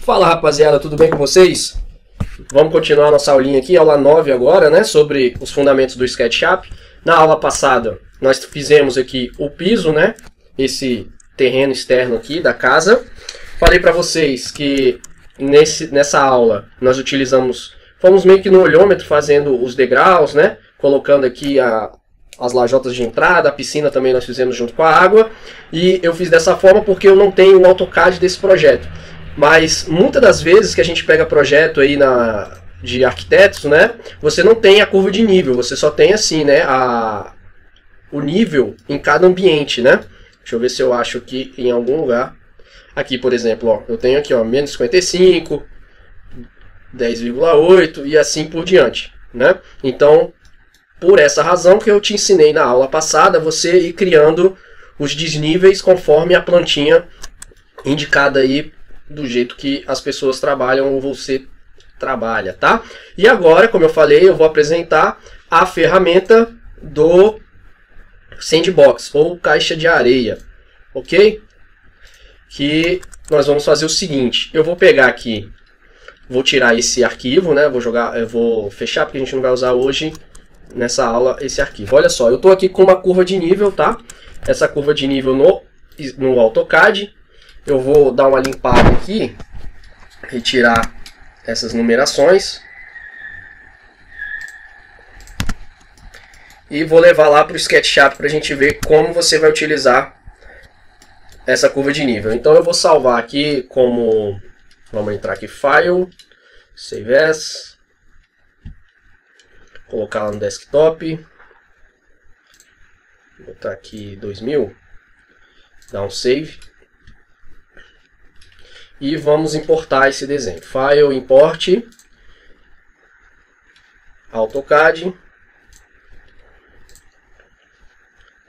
Fala rapaziada, tudo bem com vocês? Vamos continuar nossa aulinha aqui, aula 9 agora, né? Sobre os fundamentos do SketchUp. Na aula passada nós fizemos aqui o piso, né? Esse terreno externo aqui da casa. Falei para vocês que nessa aula nós fomos meio que no olhômetro fazendo os degraus, né? Colocando aqui as lajotas de entrada, a piscina também nós fizemos junto com a água. E eu fiz dessa forma porque eu não tenho o AutoCAD desse projeto. Mas muitas das vezes que a gente pega projeto aí de arquitetos, né? Você não tem a curva de nível, você só tem assim, né? O nível em cada ambiente, né? Deixa eu ver se eu acho aqui em algum lugar. Aqui, por exemplo, ó, eu tenho aqui, ó, menos 55, 10,8 e assim por diante, né? Então, por essa razão que eu te ensinei na aula passada, você ir criando os desníveis conforme a plantinha indicada aí do jeito que as pessoas trabalham ou você trabalha, tá? E agora, como eu falei, eu vou apresentar a ferramenta do Sandbox ou caixa de areia, ok? Que nós vamos fazer o seguinte, eu vou pegar aqui, vou tirar esse arquivo, né? Eu vou fechar porque a gente não vai usar hoje nessa aula esse arquivo. Olha só, eu estou aqui com uma curva de nível, tá? Essa curva de nível no AutoCAD. Eu vou dar uma limpada aqui, retirar essas numerações e vou levar lá para o SketchUp para a gente ver como você vai utilizar essa curva de nível. Então eu vou salvar aqui como, vamos entrar aqui, File, Save As, colocar lá no desktop, botar aqui 2000, dar um Save. E vamos importar esse desenho. File, Import, AutoCAD.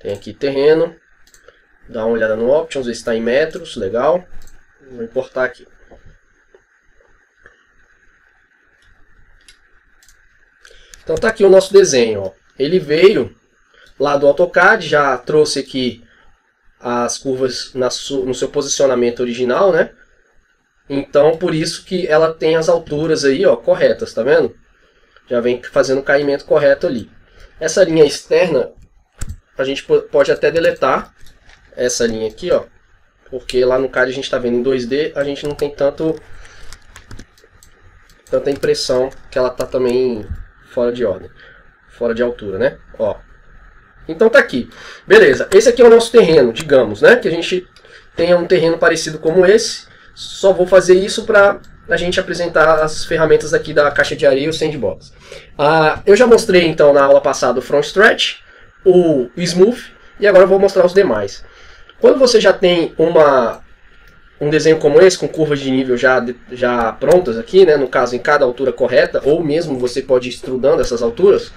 Tem aqui terreno. Dá uma olhada no Options, ver se está em metros. Legal. Vou importar aqui. Então tá aqui o nosso desenho. Ó. Ele veio lá do AutoCAD, já trouxe aqui as curvas no seu posicionamento original, né? Então, por isso que ela tem as alturas aí, ó, corretas, tá vendo? Já vem fazendo o caimento correto ali. Essa linha externa, a gente pode até deletar essa linha aqui, ó. Porque lá no CAD a gente está vendo em 2D, a gente não tem tanta impressão que ela tá também fora de ordem. Fora de altura, né? Ó. Então tá aqui. Beleza, esse aqui é o nosso terreno, digamos, né? Que a gente tenha um terreno parecido como esse. Só vou fazer isso para a gente apresentar as ferramentas aqui da caixa de areia e o Sandbox. Eu já mostrei então na aula passada o From Stretch, o Smooth, e agora eu vou mostrar os demais. Quando você já tem um desenho como esse, com curvas de nível já prontas aqui, né, no caso em cada altura correta, ou mesmo você pode ir estudando essas alturas,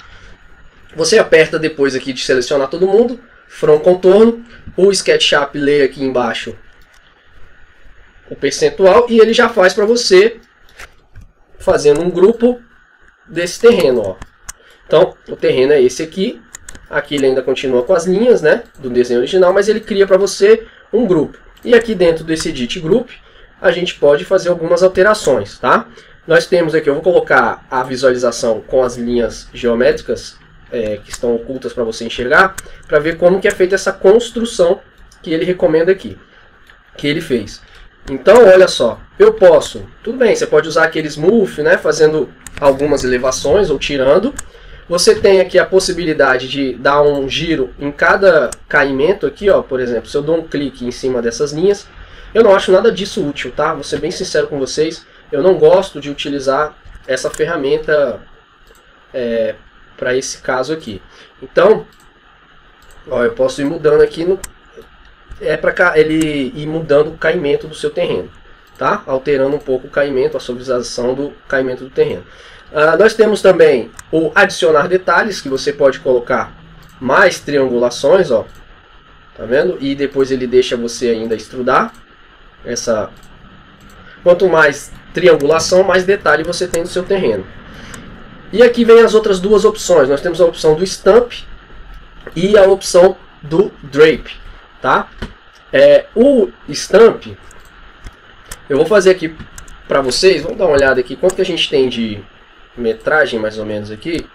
você aperta depois aqui de selecionar todo mundo, From Contorno, o SketchUp lê aqui embaixo o percentual e ele já faz para você fazendo um grupo desse terreno, ó. Então o terreno é esse aqui. Aqui ele ainda continua com as linhas, né, do desenho original, mas ele cria para você um grupo. E aqui dentro desse Edit Group a gente pode fazer algumas alterações, tá? Nós temos aqui, eu vou colocar a visualização com as linhas geométricas que estão ocultas para você enxergar, para ver como que é feita essa construção que ele recomenda aqui, que ele fez. Então, olha só, eu posso, tudo bem, você pode usar aquele Smooth, né, fazendo algumas elevações ou tirando. Você tem aqui a possibilidade de dar um giro em cada caimento aqui, ó, por exemplo, se eu dou um clique em cima dessas linhas, eu não acho nada disso útil, tá? Vou ser bem sincero com vocês, eu não gosto de utilizar essa ferramenta para esse caso aqui. Então, ó, eu posso ir mudando aqui para ele ir mudando o caimento do seu terreno, tá? Alterando um pouco o caimento, a suavização do caimento do terreno. Nós temos também o adicionar detalhes, que você pode colocar mais triangulações, ó, tá vendo? E depois ele deixa você ainda extrudar quanto mais triangulação, mais detalhe você tem no seu terreno. E aqui vem as outras duas opções. Nós temos a opção do Stamp e a opção do Drape, tá? O Stamp, eu vou fazer aqui para vocês, vamos dar uma olhada aqui, quanto que a gente tem de metragem mais ou menos aqui?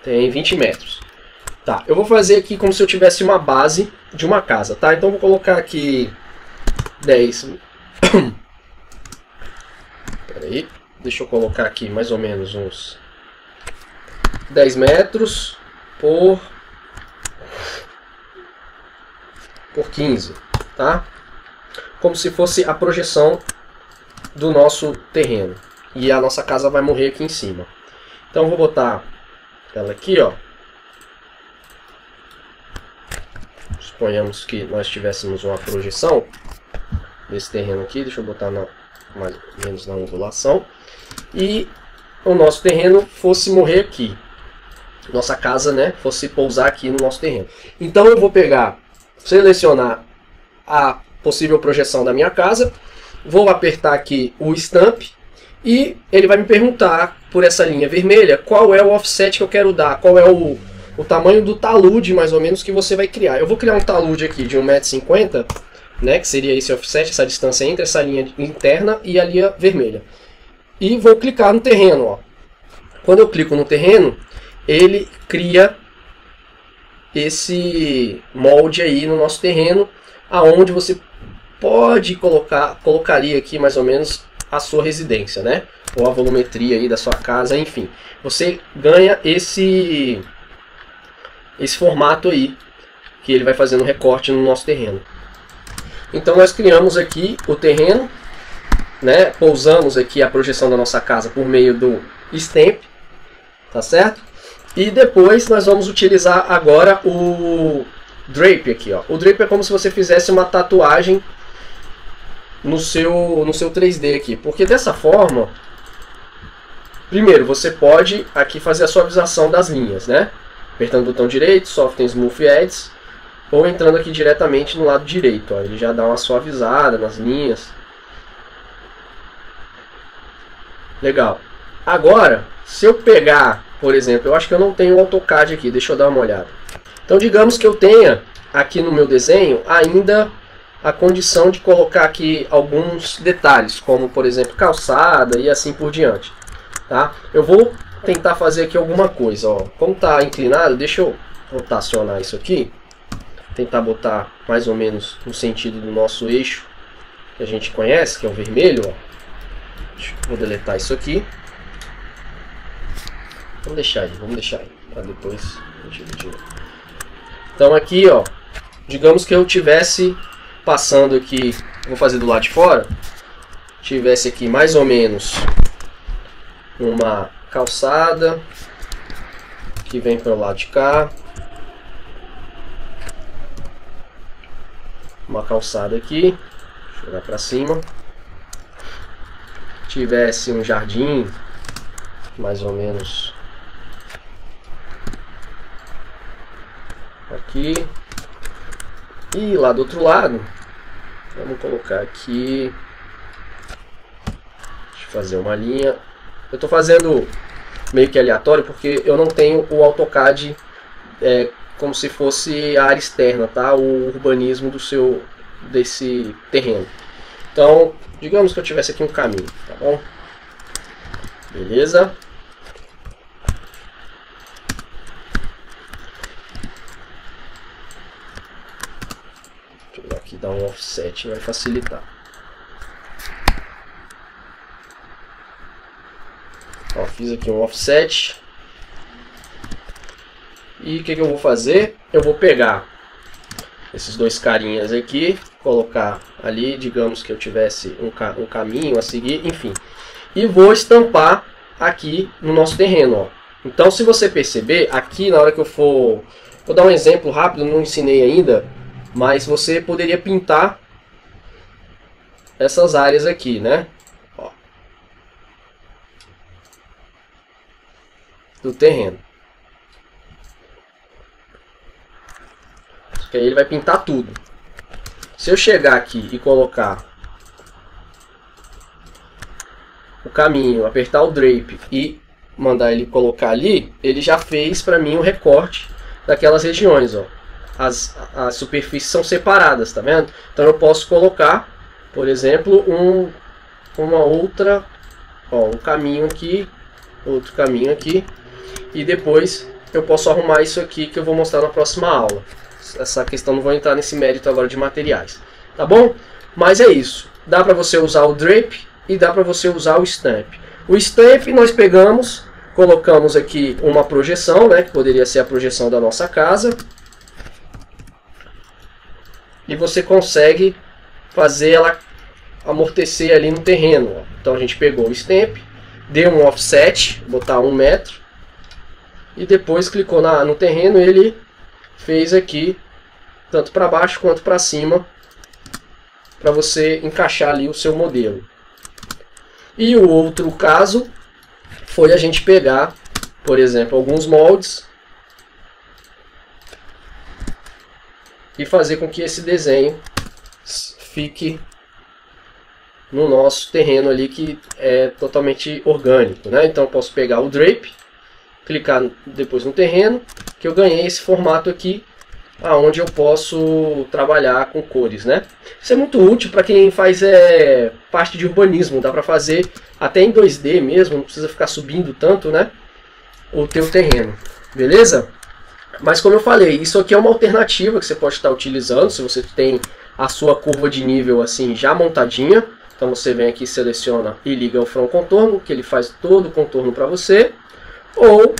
Tem 20 metros. Tá, eu vou fazer aqui como se eu tivesse uma base de uma casa, tá? Então eu vou colocar aqui 10. Pera aí, deixa eu colocar aqui mais ou menos uns 10 metros por 15, tá? Como se fosse a projeção do nosso terreno. E a nossa casa vai morrer aqui em cima. Então eu vou botar ela aqui, ó. Suponhamos que nós tivéssemos uma projeção desse terreno aqui. Deixa eu botar mais ou menos na ondulação. E o nosso terreno fosse morrer aqui. Nossa casa, né, fosse pousar aqui no nosso terreno. Então eu vou pegar, selecionar a possível projeção da minha casa. Vou apertar aqui o Stamp. E ele vai me perguntar, por essa linha vermelha, qual é o offset que eu quero dar. Qual é o tamanho do talude, mais ou menos, que você vai criar. Eu vou criar um talude aqui de 1,50 m, né, que seria esse offset, essa distância entre essa linha interna e a linha vermelha. E vou clicar no terreno. Ó. Quando eu clico no terreno, ele cria esse molde aí no nosso terreno, aonde você colocaria aqui mais ou menos a sua residência, né? Ou a volumetria aí da sua casa, enfim. Você ganha esse formato aí, que ele vai fazendo recorte no nosso terreno. Então nós criamos aqui o terreno, né? Pousamos aqui a projeção da nossa casa por meio do Stamp, tá certo? E depois nós vamos utilizar agora o Drape aqui, ó. O Drape é como se você fizesse uma tatuagem no seu 3D aqui, porque dessa forma, primeiro você pode aqui fazer a suavização das linhas, né? Apertando o botão direito, Soft and Smooth Edges, ou entrando aqui diretamente no lado direito, ó, ele já dá uma suavizada nas linhas. Legal. Agora, se eu pegar, por exemplo, eu acho que eu não tenho o AutoCAD aqui, deixa eu dar uma olhada. Então digamos que eu tenha aqui no meu desenho ainda a condição de colocar aqui alguns detalhes, como por exemplo calçada e assim por diante, tá? Eu vou tentar fazer aqui alguma coisa, ó. Como está inclinado, deixa eu rotacionar isso aqui, tentar botar mais ou menos no sentido do nosso eixo que a gente conhece, que é o vermelho, ó. Vou deletar isso aqui. Vamos deixar aí para depois a gente dividir. Então aqui, ó, digamos que eu tivesse passando aqui, vou fazer do lado de fora, tivesse aqui mais ou menos uma calçada que vem para o lado de cá, uma calçada aqui, deixa eu jogar para cima, tivesse um jardim mais ou menos aqui, e lá do outro lado vamos colocar aqui, deixa eu fazer uma linha. Eu estou fazendo meio que aleatório porque eu não tenho o AutoCAD como se fosse a área externa, tá? O urbanismo desse terreno. Então, digamos que eu tivesse aqui um caminho, tá bom? Beleza? Deixa eu aqui dar um offset, vai facilitar. Ó, fiz aqui um offset. E o que eu vou fazer? Eu vou pegar esses dois carinhas aqui, colocar ali, digamos que eu tivesse um caminho a seguir, enfim. E vou estampar aqui no nosso terreno, ó. Então, se você perceber, aqui na hora que eu for... Vou dar um exemplo rápido, não ensinei ainda, mas você poderia pintar essas áreas aqui, né? Ó, do terreno. Que aí ele vai pintar tudo. Se eu chegar aqui e colocar o caminho, apertar o Drape e mandar ele colocar ali, ele já fez para mim o recorte daquelas regiões, ó. As superfícies são separadas, tá vendo? Então eu posso colocar, por exemplo, uma outra, ó, um caminho aqui, outro caminho aqui, e depois eu posso arrumar isso aqui que eu vou mostrar na próxima aula. Essa questão não vou entrar nesse mérito agora de materiais, tá bom? Mas é isso, dá para você usar o drape e dá para você usar o stamp. O stamp nós pegamos, colocamos aqui uma projeção, né, que poderia ser a projeção da nossa casa, e você consegue fazer ela amortecer ali no terreno, ó. Então a gente pegou o stamp, deu um offset, botar 1 metro, e depois clicou no terreno, ele fez aqui tanto para baixo quanto para cima, para você encaixar ali o seu modelo. E o outro caso foi a gente pegar, por exemplo, alguns moldes e fazer com que esse desenho fique no nosso terreno ali, que é totalmente orgânico, né? Então eu posso pegar o drape, clicar depois no terreno, que eu ganhei esse formato aqui, aonde eu posso trabalhar com cores, né? Isso é muito útil para quem faz parte de urbanismo, dá para fazer até em 2D mesmo, não precisa ficar subindo tanto, né, o teu terreno, beleza? Mas como eu falei, isso aqui é uma alternativa que você pode estar utilizando se você tem a sua curva de nível assim já montadinha. Então você vem aqui, seleciona e liga o From Contorno, que ele faz todo o contorno para você. Ou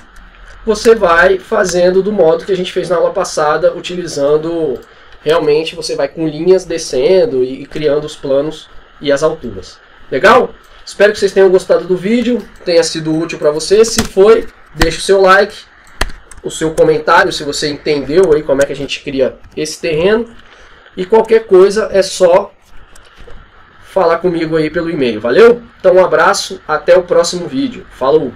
você vai fazendo do modo que a gente fez na aula passada, utilizando, realmente você vai com linhas descendo e criando os planos e as alturas. Legal? Espero que vocês tenham gostado do vídeo, tenha sido útil para você. Se foi, deixe o seu like, o seu comentário, se você entendeu aí como é que a gente cria esse terreno. E qualquer coisa é só falar comigo aí pelo e-mail, valeu? Então um abraço, até o próximo vídeo. Falou!